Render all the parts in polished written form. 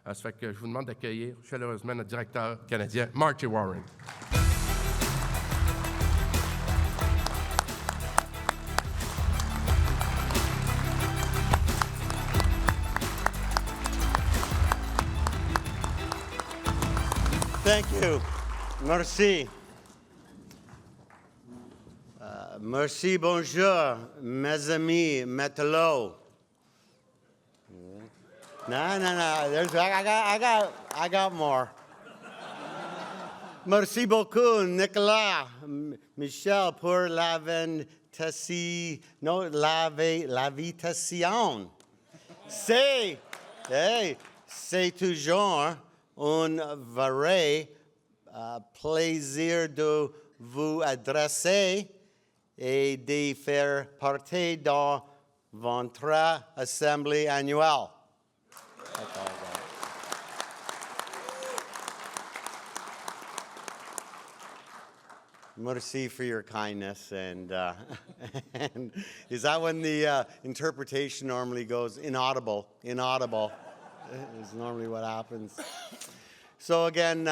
Ça fait que je vous demande d'accueillir chaleureusement notre directeur canadien, Marty Warren. Thank you. Merci. Merci, bonjour, mes amis, Métallos. No. I got more. Merci beaucoup, Nicolas, Michel, pour l'invitation. C'est toujours un vrai plaisir de vous adresser et de faire partie de votre Assemblée annuelle. That's all I got. Merci for your kindness, and is that when the interpretation normally goes inaudible? Inaudible is normally what happens. So again,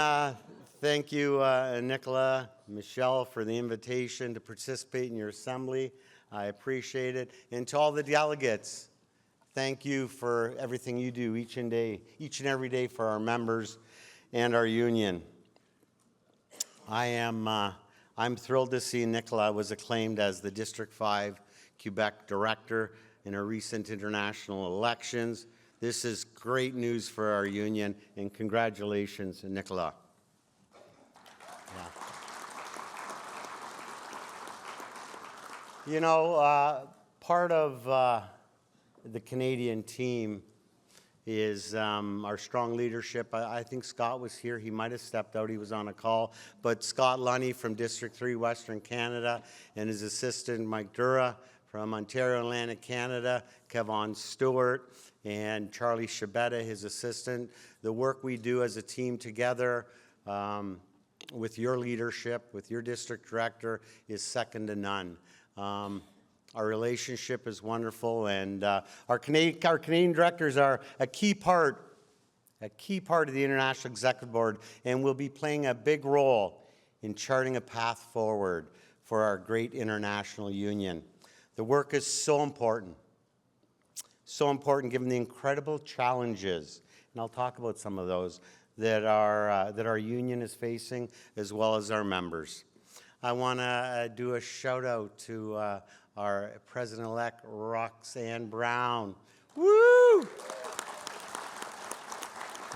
thank you, Nicola, Michelle, for the invitation to participate in your assembly. I appreciate it. And to all the delegates, thank you for everything you do each and every day for our members and our union. I'm thrilled to see Nicola was acclaimed as the District 5 Quebec Director in our recent international elections. This is great news for our union, and congratulations, Nicola. Yeah. You know, part of the Canadian team is our strong leadership. I think Scott was here. He might have stepped out. He was on a call. But Scott Lunny from District 3, Western Canada, and his assistant, Mike Dura, from Ontario, Atlantic Canada, Kevon Stewart, and Charlie Shabetta, his assistant. The work we do as a team together with your leadership, with your district director, is second to none. Our relationship is wonderful, and our Canadian directors are a key part of the International Executive Board, and will be playing a big role in charting a path forward for our great international union. The work is so important given the incredible challenges, and I'll talk about some of those, that our union is facing, as well as our members. I want to do a shout out to our President-elect, Roxanne Brown. Woo!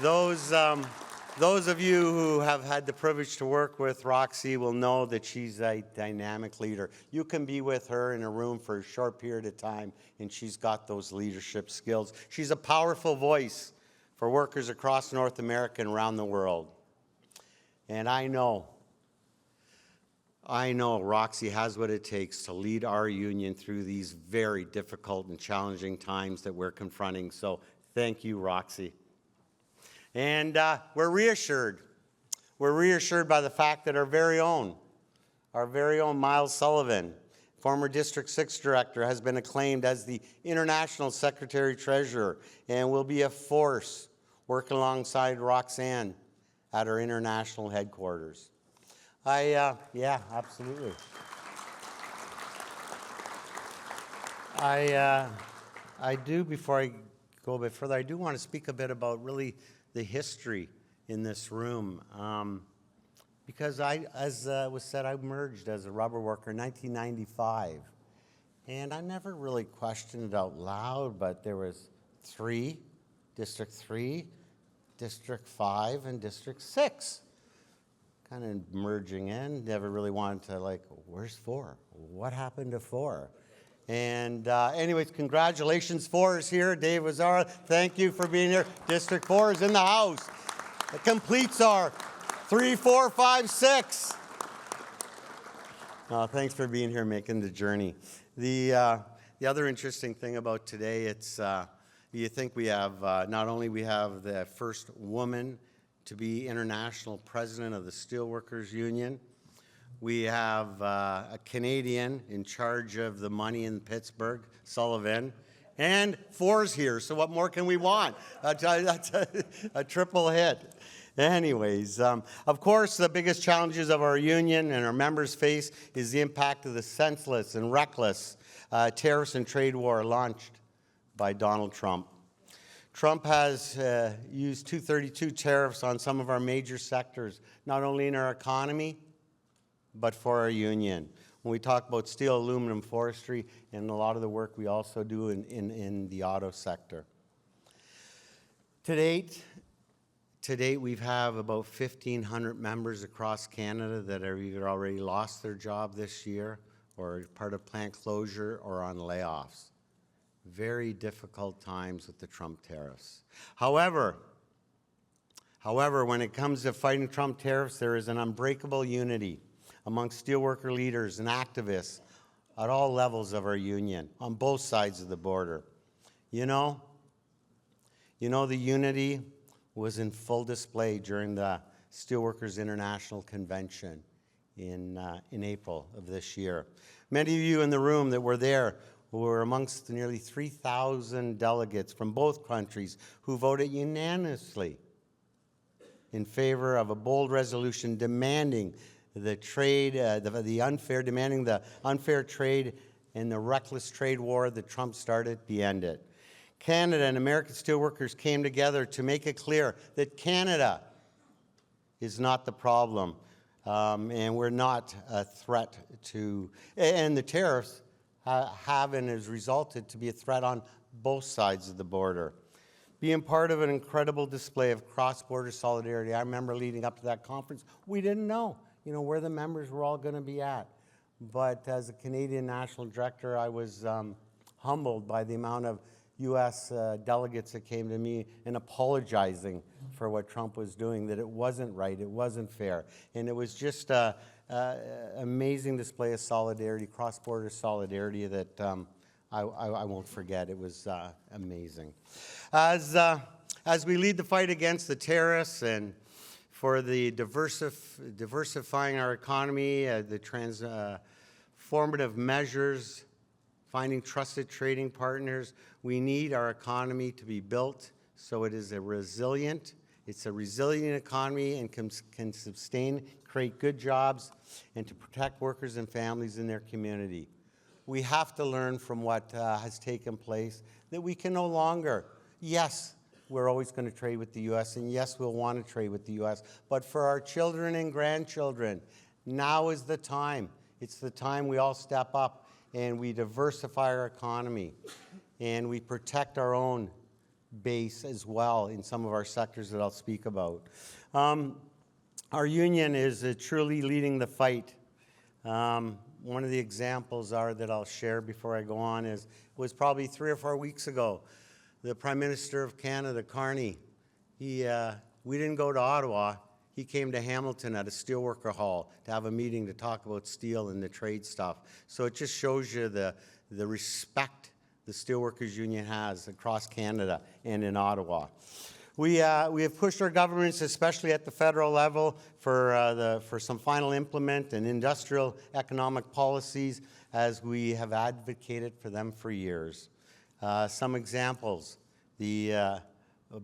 Those of you who have had the privilege to work with Roxy will know that she's a dynamic leader. You can be with her in a room for a short period of time, and she's got those leadership skills. She's a powerful voice for workers across North America and around the world. And I know Roxy has what it takes to lead our union through these very difficult and challenging times that we're confronting. So thank you, Roxy. And we're reassured. We're reassured by the fact that our very own Miles Sullivan, former District 6 Director, has been acclaimed as the International Secretary-Treasurer and will be a force working alongside Roxanne at our international headquarters. Yeah, absolutely. I do, before I go a bit further, I do want to speak a bit about really the history in this room. Because as was said, I merged as a rubber worker in 1995. And I never really questioned it out loud, but there was District 3, District 5, and District 6. Kind of merging in, never really wanted to, where's 4? What happened to 4? And anyways, congratulations, 4 is here. Dave Wazara, thank you for being here. District 4 is in the house. It completes our 3, 4, 5, 6. Thanks for being here, making the journey. The other interesting thing about today, it's you think we have, not only we have the first woman to be international president of the Steelworkers Union. We have a Canadian in charge of the money in Pittsburgh, Sullivan, And 4's here, so what more can we want? That's a triple hit. Anyways, of course, the biggest challenges of our union and our members face is the impact of the senseless and reckless tariffs and trade war launched by Donald Trump. Trump has used 232 tariffs on some of our major sectors, not only in our economy, but for our union. When we talk about steel, aluminum, forestry, and a lot of the work we also do in the auto sector. To date, we have about 1,500 members across Canada that have either already lost their job this year or are part of plant closure or on layoffs. Very difficult times with the Trump tariffs. However, when it comes to fighting Trump tariffs, there is an unbreakable unity amongst steelworker leaders and activists at all levels of our union, on both sides of the border. You know, the unity was in full display during the Steelworkers International Convention in April of this year. Many of you in the room that were there were amongst the nearly 3,000 delegates from both countries who voted unanimously in favor of a bold resolution demanding the unfair trade and the reckless trade war that Trump started be ended. Canada and American steelworkers came together to make it clear that Canada is not the problem, and we're not a threat to, and the tariffs have and has resulted to be a threat on both sides of the border. Being part of an incredible display of cross-border solidarity, I remember leading up to that conference, we didn't know, where the members were all going to be at. But as a Canadian National Director, I was humbled by the amount of U.S. delegates that came to me and apologizing for what Trump was doing, that it wasn't right, it wasn't fair. And it was just an amazing display of solidarity, cross-border solidarity that I won't forget. It was amazing. As we lead the fight against the terrorists and for the diversifying our economy, the transformative measures, finding trusted trading partners, we need our economy to be built so it is it's a resilient economy and can sustain, create good jobs, and to protect workers and families in their community. We have to learn from what has taken place, that we can no longer, yes, we're always going to trade with the U.S., and yes, we'll want to trade with the U.S., but for our children and grandchildren, now is the time. It's the time we all step up and we diversify our economy and we protect our own base as well in some of our sectors that I'll speak about. Our union is truly leading the fight. One of the examples that I'll share before I go on was probably 3 or 4 weeks ago. The Prime Minister of Canada, Carney, we didn't go to Ottawa. He came to Hamilton at a steelworker hall to have a meeting to talk about steel and the trade stuff. So it just shows you the respect the Steelworkers Union has across Canada and in Ottawa. We have pushed our governments, especially at the federal level, for some final implement and industrial economic policies as we have advocated for them for years. Some examples, the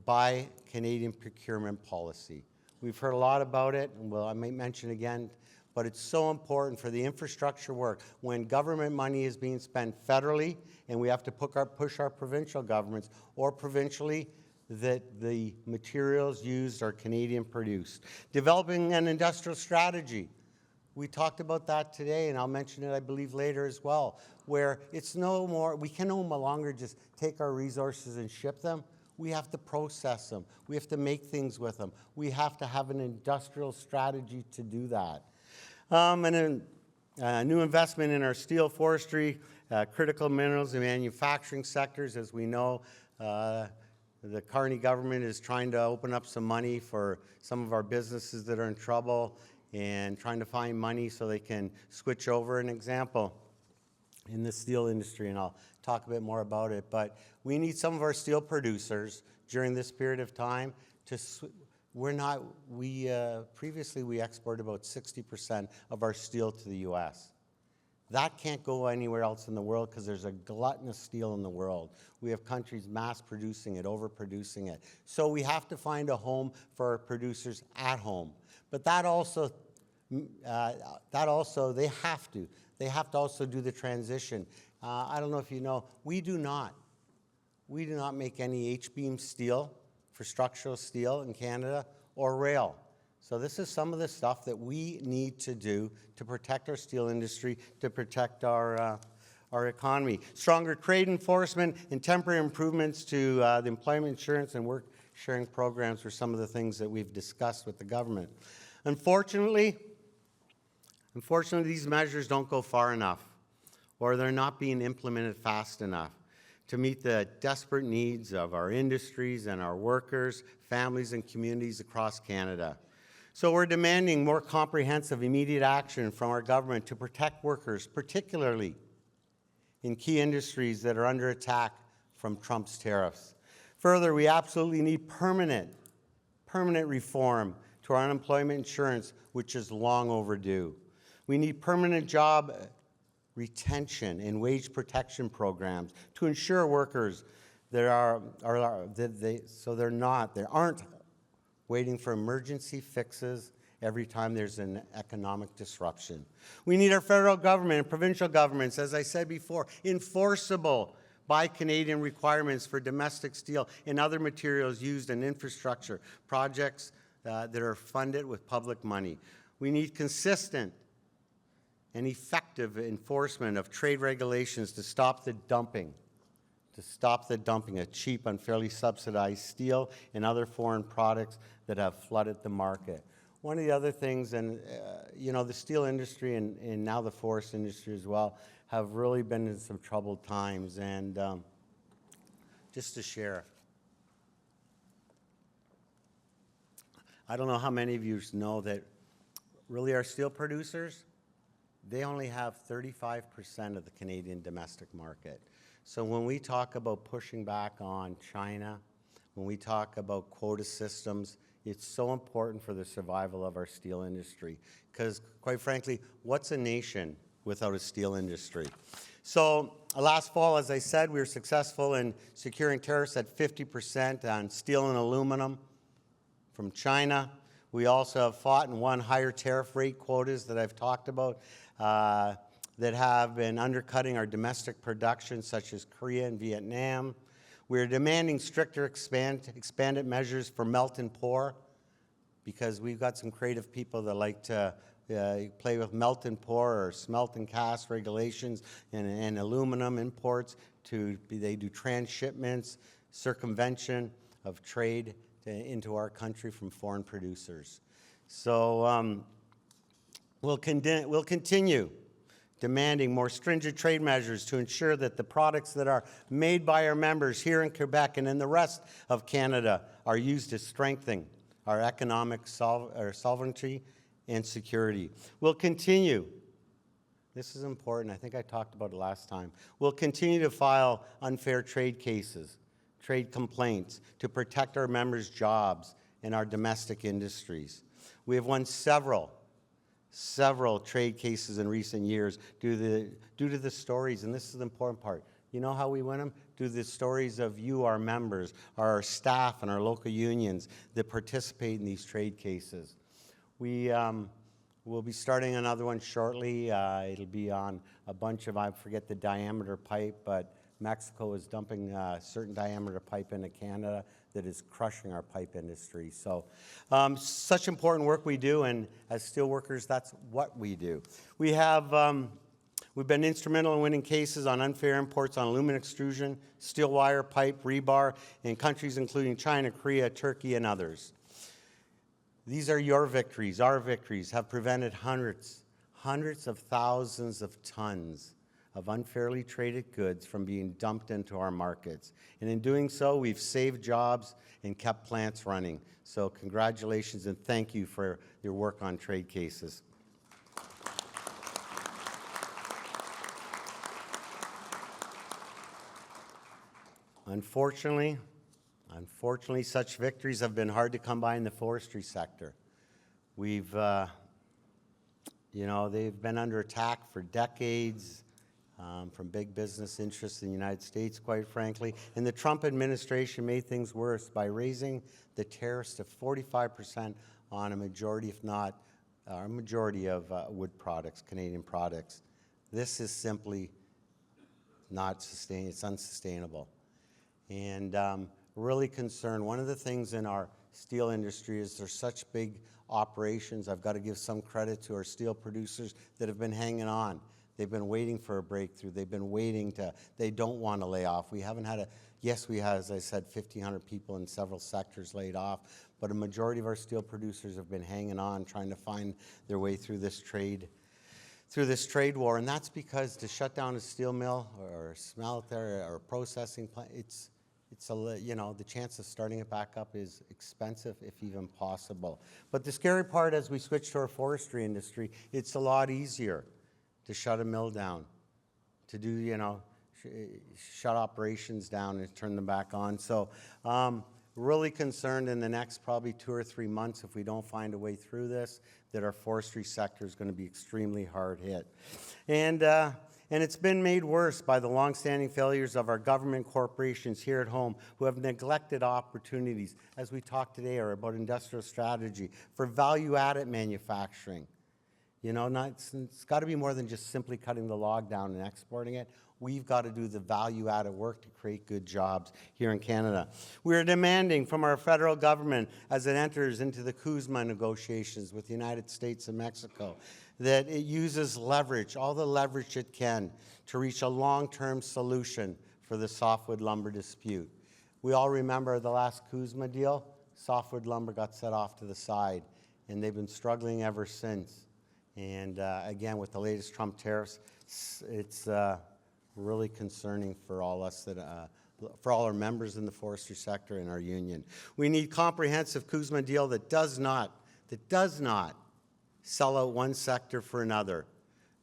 Buy Canadian procurement policy. We've heard a lot about it, and I may mention again, but it's so important for the infrastructure work. When government money is being spent federally, and we have to push our provincial governments, or provincially, that the materials used are Canadian produced. Developing an industrial strategy. We talked about that today, and I'll mention it, I believe, later as well, where it's no more, we can no longer just take our resources and ship them. We have to process them. We have to make things with them. We have to have an industrial strategy to do that. And a new investment in our steel, forestry, critical minerals and manufacturing sectors. As we know, the Carney government is trying to open up some money for some of our businesses that are in trouble and trying to find money so they can switch over. An example in the steel industry, and I'll talk a bit more about it, but we need some of our steel producers during this period of time to previously we exported about 60% of our steel to the U.S. That can't go anywhere else in the world because there's a glutton of steel in the world. We have countries mass producing it, overproducing it. So we have to find a home for our producers at home. But that also they have to. They have to also do the transition. I don't know if you know, we do not make any H-beam steel for structural steel in Canada or rail. So this is some of the stuff that we need to do to protect our steel industry, to protect our economy. Stronger trade enforcement and temporary improvements to the employment insurance and work sharing programs were some of the things that we've discussed with the government. Unfortunately, these measures don't go far enough, or they're not being implemented fast enough to meet the desperate needs of our industries and our workers, families, and communities across Canada. So we're demanding more comprehensive, immediate action from our government to protect workers, particularly in key industries that are under attack from Trump's tariffs. Further, we absolutely need permanent reform to our unemployment insurance, which is long overdue. We need permanent job retention and wage protection programs to ensure workers that aren't waiting for emergency fixes every time there's an economic disruption. We need our federal government and provincial governments, as I said before, enforceable by Canadian requirements for domestic steel and other materials used in infrastructure projects that are funded with public money. We need consistent and effective enforcement of trade regulations to stop the dumping of cheap, unfairly subsidized steel and other foreign products that have flooded the market. One of the other things, and the steel industry and now the forest industry as well, have really been in some troubled times. And just to share, I don't know how many of you know that really our steel producers, they only have 35% of the Canadian domestic market. So when we talk about pushing back on China, when we talk about quota systems, it's so important for the survival of our steel industry. Because quite frankly, what's a nation without a steel industry? So last fall, as I said, we were successful in securing tariffs at 50% on steel and aluminum from China. We also have fought and won higher tariff rate quotas that I've talked about that have been undercutting our domestic production, such as Korea and Vietnam. We're demanding stricter expanded measures for melt and pour, because we've got some creative people that like to play with melt and pour or smelt and cast regulations and aluminum imports. They do transshipments, circumvention of trade into our country from foreign producers. So we'll continue demanding more stringent trade measures to ensure that the products that are made by our members here in Quebec and in the rest of Canada are used to strengthen our economic sovereignty and security. We'll continue, this is important, I think I talked about it last time, we'll continue to file unfair trade cases, trade complaints to protect our members' jobs and our domestic industries. We have won several trade cases in recent years due to the stories, and this is the important part. You know how we win them? Due to the stories of you, our members, our staff, and our local unions that participate in these trade cases. We'll be starting another one shortly. It'll be on a bunch of, I forget the diameter pipe, but Mexico is dumping a certain diameter pipe into Canada that is crushing our pipe industry. So such important work we do, and as steel workers, that's what we do. We've been instrumental in winning cases on unfair imports on aluminum extrusion, steel wire, pipe, rebar, in countries including China, Korea, Turkey, and others. These are your victories. Our victories have prevented hundreds of thousands of tons of unfairly traded goods from being dumped into our markets. And in doing so, we've saved jobs and kept plants running. So congratulations and thank you for your work on trade cases. Unfortunately, such victories have been hard to come by in the forestry sector. We've You know, they've been under attack for decades from big business interests in the United States, quite frankly. And the Trump administration made things worse by raising the tariffs to 45% on a majority, if not a majority of wood products, Canadian products. This is simply not sustainable. It's unsustainable. And really concerned. One of the things in our steel industry is there's such big operations. I've got to give some credit to our steel producers that have been hanging on. They've been waiting for a breakthrough. They've been waiting to, they don't want to lay off. We haven't had a, yes, we have, as I said, 1,500 people in several sectors laid off, but a majority of our steel producers have been hanging on, trying to find their way through this trade war. And that's because to shut down a steel mill or a smelter or a processing plant, it's you know, the chance of starting it back up is expensive, if even possible. But the scary part, as we switch to our forestry industry, it's a lot easier to shut a mill down, to do, you know, shut operations down and turn them back on. So really concerned in the next probably 2 or 3 months, if we don't find a way through this, that our forestry sector is going to be extremely hard hit. And it's been made worse by the longstanding failures of our government corporations here at home who have neglected opportunities, as we talked today, or about industrial strategy, for value-added manufacturing. You know, it's got to be more than just simply cutting the log down and exporting it. We've got to do the value-added work to create good jobs here in Canada. We are demanding from our federal government, as it enters into the CUSMA negotiations with the United States and Mexico, that it uses leverage, all the leverage it can, to reach a long-term solution for the softwood lumber dispute. We all remember the last CUSMA deal. Softwood lumber got set off to the side, and they've been struggling ever since. And again, with the latest Trump tariffs, it's really concerning for all us for all our members in the forestry sector and our union. We need comprehensive CUSMA deal that does not sell out one sector for another.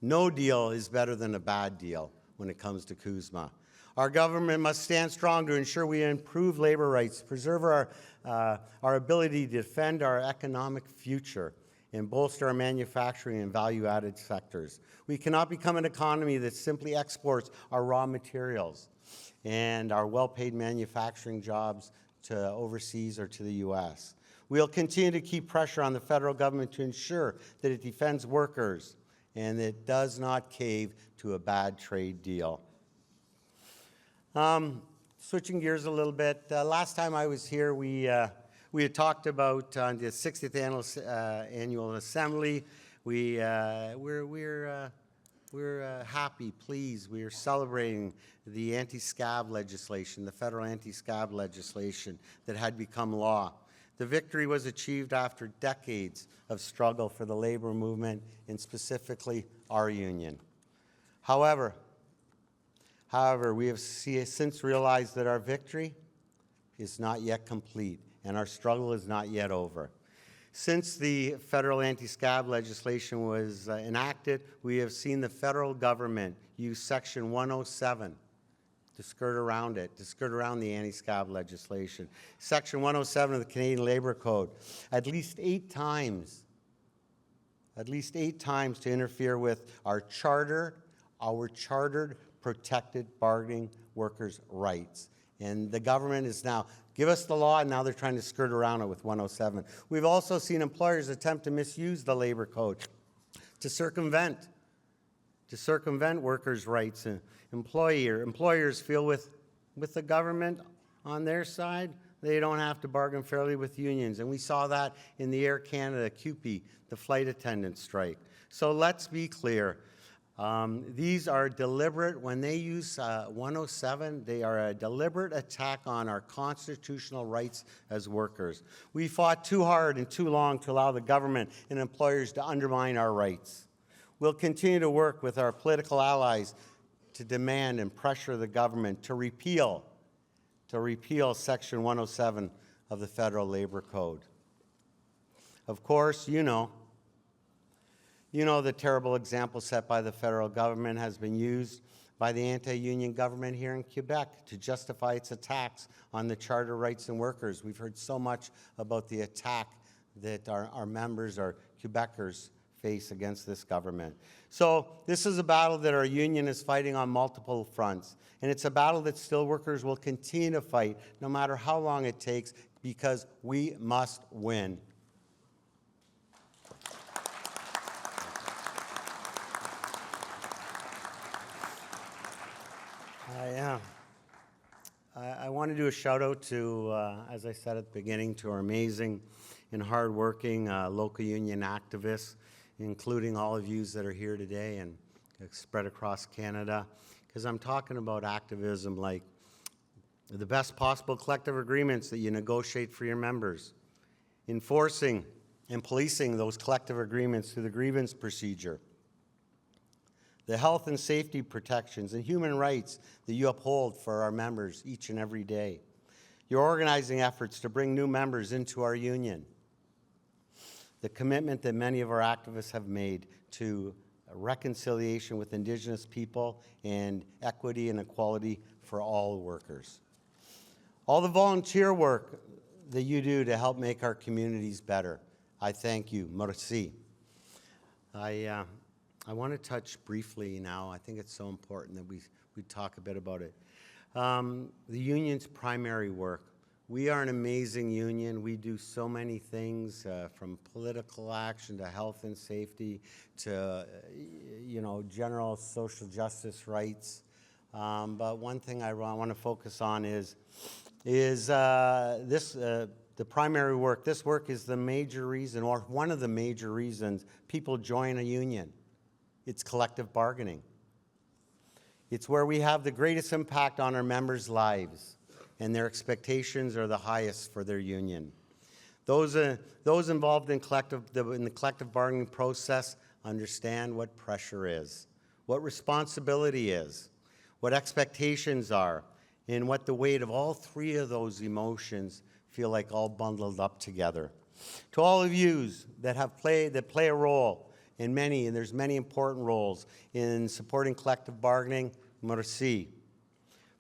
No deal is better than a bad deal when it comes to CUSMA. Our government must stand strong to ensure we improve labor rights, preserve our ability to defend our economic future, and bolster our manufacturing and value-added sectors. We cannot become an economy that simply exports our raw materials and our well-paid manufacturing jobs to overseas or to the U.S. We'll continue to keep pressure on the federal government to ensure that it defends workers and that it does not cave to a bad trade deal. Switching gears a little bit, last time I was here, we had talked about the 60th annual Assemblée. We're happy, pleased. We are celebrating the anti-scab legislation, the federal anti-scab legislation that had become law. The victory was achieved after decades of struggle for the labor movement and specifically our union. However, we have since realized that our victory is not yet complete and our struggle is not yet over. Since the federal anti-scab legislation was enacted, we have seen the federal government use Section 107 to skirt around the anti-scab legislation. Section 107 of the Canadian Labour Code, at least eight times to interfere with our chartered protected bargaining workers' rights. And the government is now, give us the law, and now they're trying to skirt around it with 107. We've also seen employers attempt to misuse the Labour Code to circumvent workers' rights. And employers feel with the government on their side, they don't have to bargain fairly with unions. And we saw that in the Air Canada CUPE, the flight attendant strike. So let's be clear. These are deliberate. When they use 107, they are a deliberate attack on our constitutional rights as workers. We fought too hard and too long to allow the government and employers to undermine our rights. We'll continue to work with our political allies to demand and pressure the government to repeal Section 107 of the Federal Labor Code. Of course, you know the terrible example set by the federal government has been used by the anti-union government here in Quebec to justify its attacks on the charter rights and workers. We've heard so much about the attack that our members, our Quebecers, face against this government. So this is a battle that our union is fighting on multiple fronts. And it's a battle that steelworkers will continue to fight no matter how long it takes, because we must win. I want to do a shout out to, as I said at the beginning, to our amazing and hardworking local union activists, including all of you that are here today and spread across Canada, because I'm talking about activism like the best possible collective agreements that you negotiate for your members, enforcing and policing those collective agreements through the grievance procedure, the health and safety protections and human rights that you uphold for our members each and every day, your organizing efforts to bring new members into our union, the commitment that many of our activists have made to reconciliation with Indigenous people and equity and equality for all workers. All the volunteer work that you do to help make our communities better, I thank you. Merci. I want to touch briefly now. I think it's so important that we talk a bit about it. The union's primary work. We are an amazing union. We do so many things, from political action to health and safety to, general social justice rights. But one thing I want to focus on is the primary work. This work is the major reason, or one of the major reasons, people join a union. It's collective bargaining. It's where we have the greatest impact on our members' lives, and their expectations are the highest for their union. Those involved in the collective bargaining process understand what pressure is, what responsibility is, what expectations are, and what the weight of all three of those emotions feel like all bundled up together. To all of you that play a role in and there's many important roles in supporting collective bargaining, merci.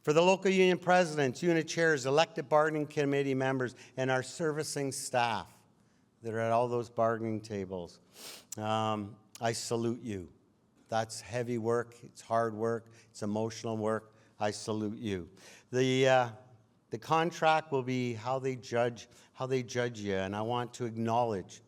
For the local union presidents, unit chairs, elected bargaining committee members, and our servicing staff that are at all those bargaining tables, I salute you. That's heavy work, it's hard work, it's emotional work. I salute you. The contract will be how they judge you, and I want to acknowledge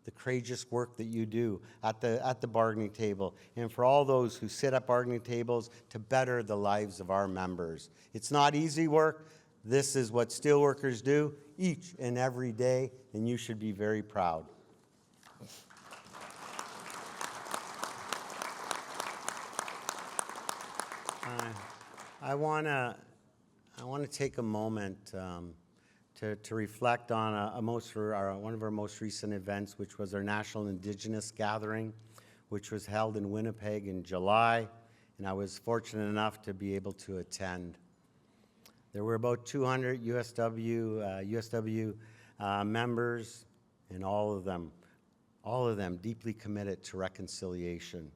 the courageous work that you do at the bargaining table, and for all those who sit at bargaining tables to better the lives of our members. It's not easy work. This is what steelworkers do each and every day, and you should be very proud. I want to take a moment to reflect on one of our most recent events, which was our National Indigenous Gathering, which was held in Winnipeg in July, and I was fortunate enough to be able to attend. There were about 200 USW members, and all of them deeply committed to reconciliation.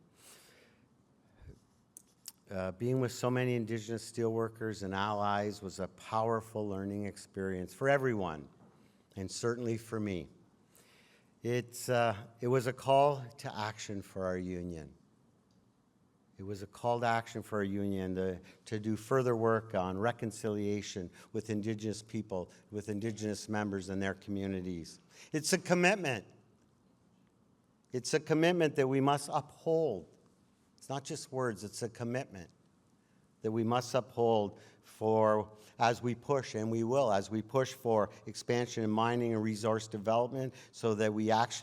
Being with so many Indigenous steelworkers and allies was a powerful learning experience for everyone, and certainly for me. It was a call to action for our union. It was a call to action for our union to do further work on reconciliation with Indigenous people, with Indigenous members and their communities. It's a commitment. It's a commitment that we must uphold. It's not just words, it's a commitment that we must uphold as we push, and we will, as we push for expansion in mining and resource development, so that we act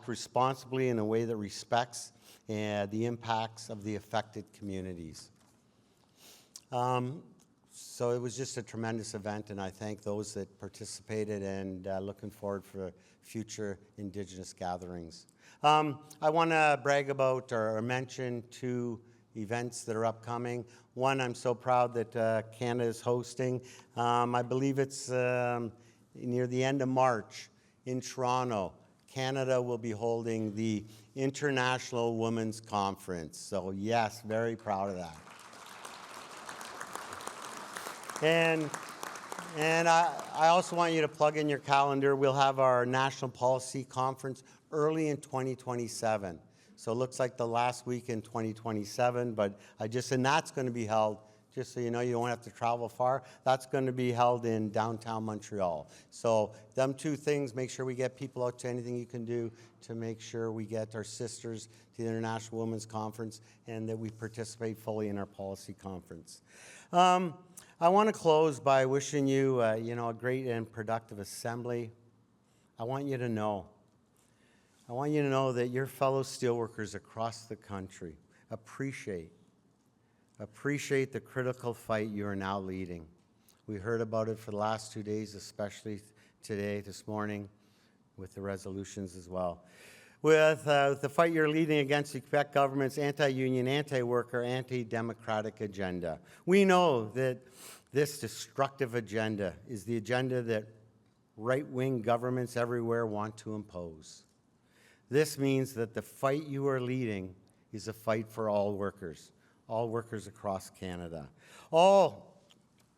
responsibly in a way that respects the impacts of the affected communities. So it was just a tremendous event, and I thank those that participated, and looking forward for future Indigenous gatherings. I want to brag about or mention two events that are upcoming. One, I'm so proud that Canada is hosting. I believe it's near the end of March in Toronto. Canada will be holding the International Women's Conference. So yes, very proud of that. And And I also want you to plug in your calendar. We'll have our National Policy Conference early in 2027. So it looks like the last week in 2027, but and that's going to be held, just so you know, you don't have to travel far. That's going to be held in downtown Montreal. So them two things, make sure we get people out to anything you can do to make sure we get our sisters to the International Women's Conference and that we participate fully in our policy conference. I want to close by wishing you, a great and productive assembly. I want you to know that your fellow steelworkers across the country appreciate the critical fight you are now leading. We heard about it for the last 2 days, especially today, this morning, with the resolutions as well. With the fight you're leading against the Quebec government's anti-union, anti-worker, anti-democratic agenda. We know that this destructive agenda is the agenda that right-wing governments everywhere want to impose. This means that the fight you are leading is a fight for all workers across Canada. All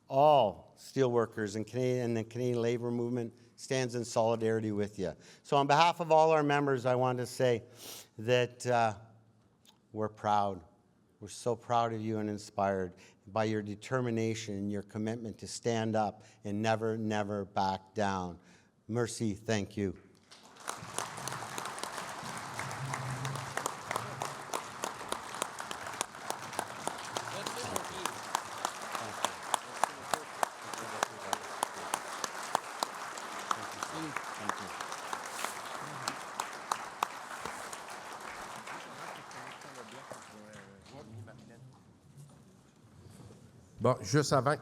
steelworkers and the Canadian labor movement stands in solidarity with you. So on behalf of all our members, I want to say that we're proud. We're so proud of you and inspired by your determination and your commitment to stand up and never, never back down. Merci, thank you. Bon, juste avant